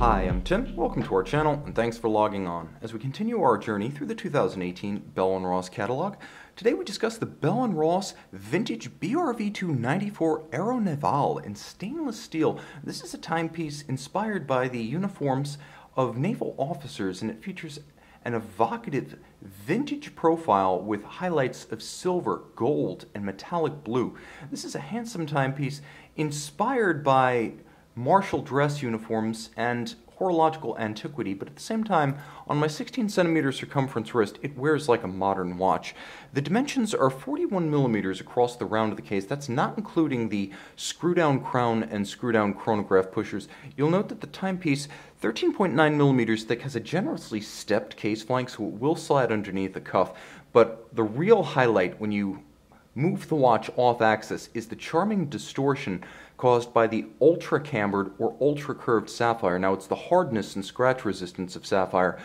Hi, I'm Tim. Welcome to our channel, and thanks for logging on. As we continue our journey through the 2018 Bell & Ross catalog, today we discuss the Bell & Ross vintage BRV294 Aeronavale in stainless steel. This is a timepiece inspired by the uniforms of naval officers, and it features an evocative vintage profile with highlights of silver, gold, and metallic blue. This is a handsome timepiece inspired by martial dress uniforms and horological antiquity, but at the same time, on my 16 centimeter circumference wrist, it wears like a modern watch. The dimensions are 41 millimeters across the round of the case. That's not including the screw-down crown and screw-down chronograph pushers. You'll note that the timepiece, 13.9 millimeters thick, has a generously stepped case flank, so it will slide underneath the cuff. But the real highlight when you move the watch off axis is the charming distortion caused by the ultra-cambered or ultra-curved sapphire. Now, it's the hardness and scratch resistance of sapphire,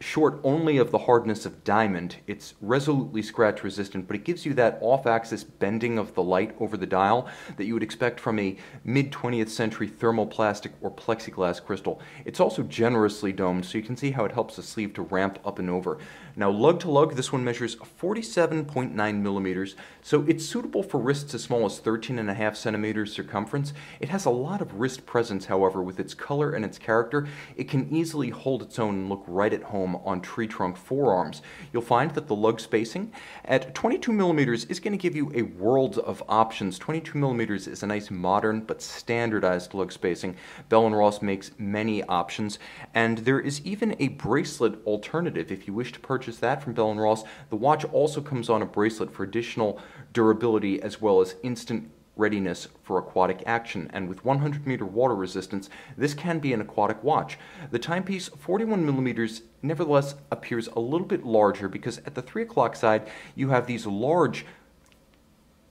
short only of the hardness of diamond. It's resolutely scratch resistant, but it gives you that off-axis bending of the light over the dial that you would expect from a mid-20th century thermoplastic or plexiglass crystal. It's also generously domed, so you can see how it helps the sleeve to ramp up and over. Now, lug-to-lug, this one measures 47.9 millimeters, so it's suitable for wrists as small as 13.5 centimeters circumference. It has a lot of wrist presence, however, with its color and its character. It can easily hold its own and look right at home on tree trunk forearms. You'll find that the lug spacing at 22 millimeters is going to give you a world of options. 22 millimeters is a nice modern but standardized lug spacing. Bell & Ross makes many options, and there is even a bracelet alternative if you wish to purchase that from Bell & Ross. The watch also comes on a bracelet for additional durability as well as instant readiness for aquatic action, and with 100-meter water resistance, this can be an aquatic watch. The timepiece, 41 millimeters, nevertheless appears a little bit larger because at the 3 o'clock side you have these large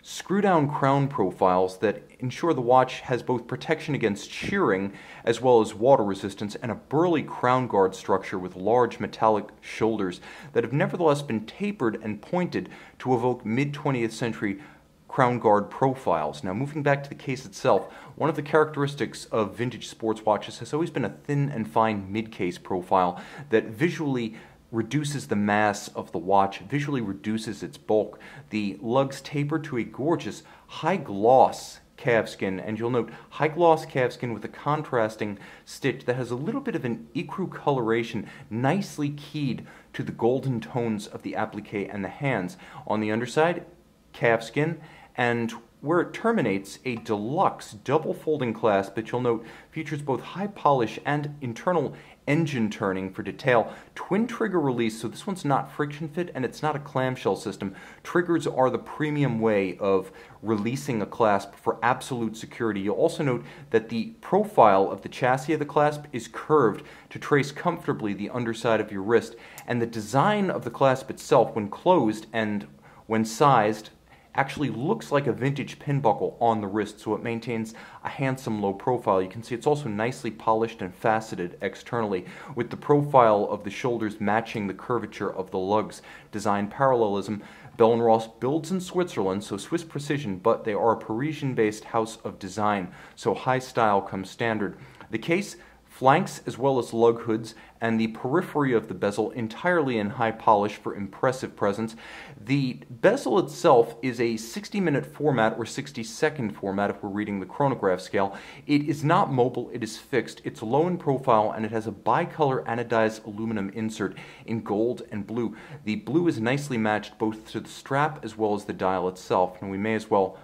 screw-down crown profiles that ensure the watch has both protection against shearing as well as water resistance, and a burly crown guard structure with large metallic shoulders that have nevertheless been tapered and pointed to evoke mid-20th century crown guard profiles. Now, moving back to the case itself, one of the characteristics of vintage sports watches has always been a thin and fine mid-case profile that visually reduces the mass of the watch, visually reduces its bulk. The lugs taper to a gorgeous high-gloss calfskin, and you'll note high-gloss calfskin with a contrasting stitch that has a little bit of an ecru coloration, nicely keyed to the golden tones of the applique and the hands. On the underside, calfskin, and where it terminates, a deluxe double folding clasp that you'll note features both high polish and internal engine turning for detail. Twin trigger release, so this one's not friction fit and it's not a clamshell system. Triggers are the premium way of releasing a clasp for absolute security. You'll also note that the profile of the chassis of the clasp is curved to trace comfortably the underside of your wrist, and the design of the clasp itself, when closed and when sized, actually looks like a vintage pin buckle on the wrist, so it maintains a handsome low profile. You can see it's also nicely polished and faceted externally, with the profile of the shoulders matching the curvature of the lugs. Design parallelism. Bell & Ross builds in Switzerland, so Swiss precision, but they are a Parisian-based house of design, so high style comes standard. The case, flanks as well as lug hoods, and the periphery of the bezel entirely in high polish for impressive presence. The bezel itself is a 60-minute format or 60-second format if we're reading the chronograph scale. It is not mobile, it is fixed. It's low in profile, and it has a bicolor anodized aluminum insert in gold and blue. The blue is nicely matched both to the strap as well as the dial itself, and we may as well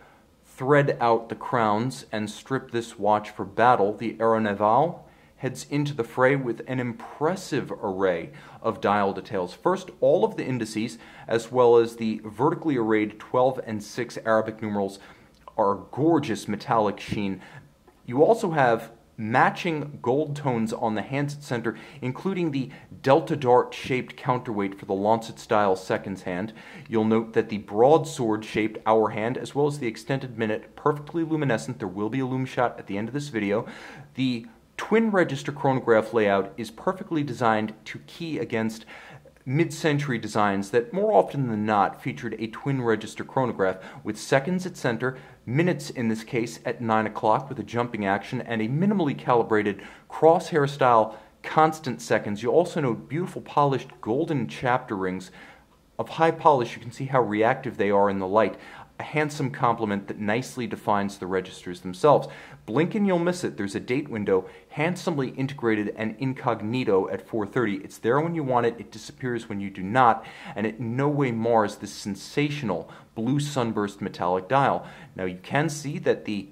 thread out the crowns and strip this watch for battle. The Aeronavale heads into the fray with an impressive array of dial details. First, all of the indices, as well as the vertically arrayed 12 and 6 Arabic numerals, are gorgeous metallic sheen. You also have matching gold tones on the hands at center, including the delta dart shaped counterweight for the Lancet style seconds hand. You'll note that the broadsword shaped hour hand, as well as the extended minute, perfectly luminescent. There will be a lume shot at the end of this video. The twin register chronograph layout is perfectly designed to key against mid-century designs that more often than not featured a twin register chronograph with seconds at center, minutes in this case at 9 o'clock with a jumping action, and a minimally calibrated crosshair style constant seconds. You also note beautiful polished golden chapter rings of high polish. You can see how reactive they are in the light. A handsome complement that nicely defines the registers themselves. Blink and you'll miss it. There's a date window, handsomely integrated and incognito at 4:30. It's there when you want it, it disappears when you do not, and it in no way mars this sensational blue sunburst metallic dial. Now you can see that the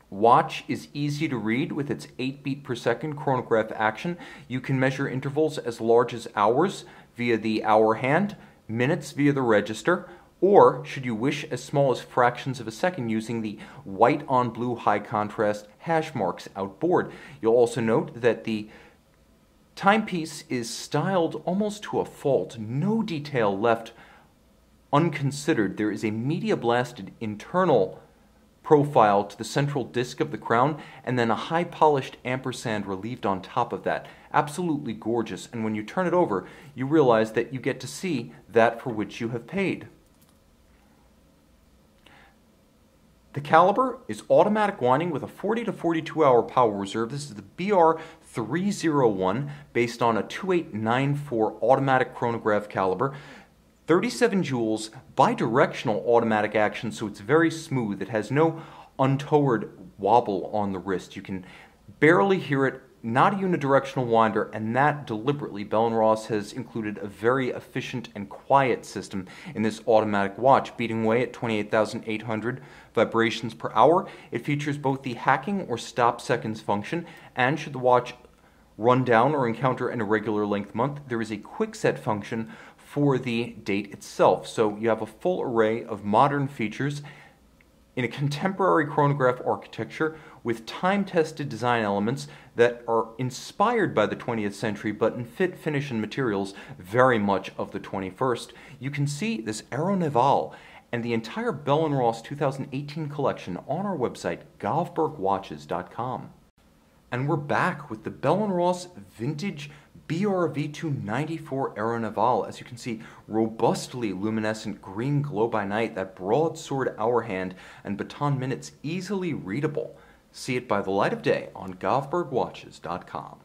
watch is easy to read with its 8 beat per second chronograph action. You can measure intervals as large as hours via the hour hand, minutes via the register, or, should you wish, as small as fractions of a second using the white on blue high contrast hash marks outboard. You'll also note that the timepiece is styled almost to a fault. No detail left unconsidered. There is a media blasted internal profile to the central disc of the crown, and then a high polished ampersand relieved on top of that. Absolutely gorgeous, and when you turn it over, you realize that you get to see that for which you have paid. The caliber is automatic winding with a 40 to 42 hour power reserve. This is the BR301 based on a 2894 automatic chronograph caliber. 37 joules, bidirectional automatic action, so it's very smooth. It has no untoward wobble on the wrist. You can barely hear it, not a unidirectional winder, and that deliberately. Bell & Ross has included a very efficient and quiet system in this automatic watch, beating away at 28,800 vibrations per hour. It features both the hacking or stop seconds function, and should the watch run down or encounter an irregular length month, there is a quick set function for the date itself. So you have a full array of modern features in a contemporary chronograph architecture with time-tested design elements that are inspired by the 20th century, but in fit, finish, and materials very much of the 21st. You can see this Aeronavale and the entire Bell & Ross 2018 collection on our website, govbergwatches.com. And we're back with the Bell & Ross Vintage BRV294 Aeronavale. As you can see, robustly luminescent green glow by night, that broadsword hour hand and baton minutes easily readable. See it by the light of day on govbergwatches.com.